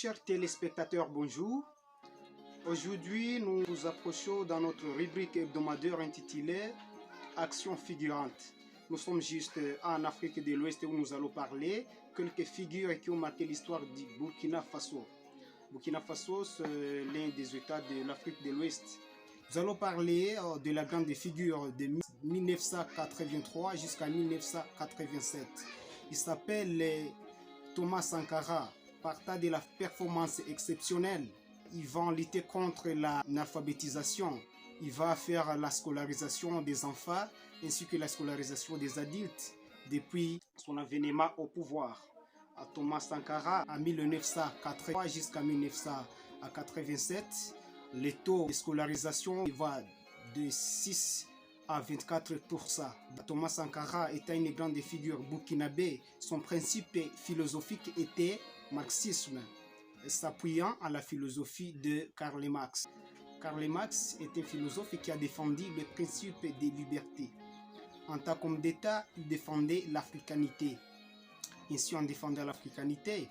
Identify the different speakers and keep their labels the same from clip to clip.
Speaker 1: Chers téléspectateurs, bonjour. Aujourd'hui, nous nous approchons dans notre rubrique hebdomadaire intitulée Action figurante. Nous sommes juste en Afrique de l'Ouest où nous allons parler quelques figures qui ont marqué l'histoire du Burkina Faso. Burkina Faso, c'est l'un des États de l'Afrique de l'Ouest. Nous allons parler de la grande figure de 1983 jusqu'à 1987. Il s'appelle Thomas Sankara. Partant de la performance exceptionnelle, il va lutter contre l'analphabétisation. Il va faire la scolarisation des enfants ainsi que la scolarisation des adultes depuis son avènement au pouvoir. Thomas Sankara, en 1983 jusqu'à 1987, le taux de scolarisation va de 6 à 24%. Thomas Sankara était une grande figure burkinabé. Son principe philosophique était marxisme, s'appuyant à la philosophie de Karl Marx. Karl Marx est un philosophe qui a défendu le principe de liberté. En tant qu'homme d'État, il défendait l'africanité. Ainsi, en défendant l'africanité,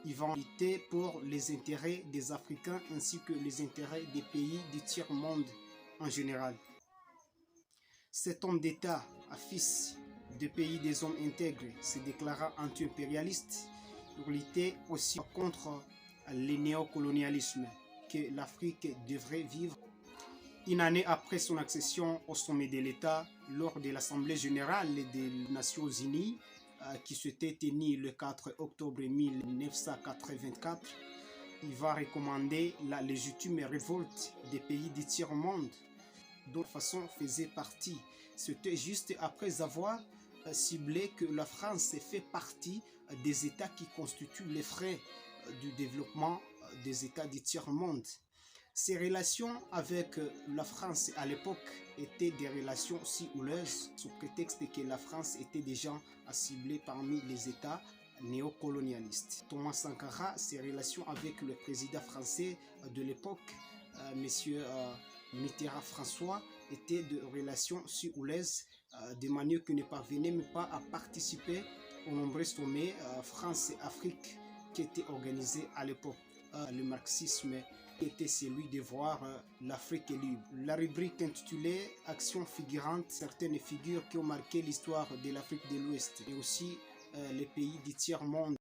Speaker 1: ils vont lutter pour les intérêts des Africains ainsi que les intérêts des pays du tiers-monde en général. Cet homme d'État, fils de pays des hommes intègres, se déclara anti-impérialiste pour lutter aussi contre le néocolonialisme que l'Afrique devrait vivre. Une année après son accession au sommet de l'État, lors de l'Assemblée générale des Nations unies, qui s'était tenue le 4 octobre 1984, il va recommander la légitime révolte des pays du tiers-monde, dont façon faisait partie. C'était juste après avoir ciblé que la France fait partie des États qui constituent les freins du développement des États du tiers-monde. Ces relations avec la France à l'époque étaient des relations si houleuses, sous prétexte que la France était déjà ciblée parmi les États néocolonialistes. Thomas Sankara, ses relations avec le président français de l'époque, M. Mitterrand François, étaient de relations si houleuses, de manière qu'il ne parvenait même pas à participer aux nombreux sommets France-Afrique qui étaient organisés à l'époque. Le marxisme était celui de voir l'Afrique libre. La rubrique intitulée Action figurante, certaines figures qui ont marqué l'histoire de l'Afrique de l'Ouest et aussi les pays du tiers-monde.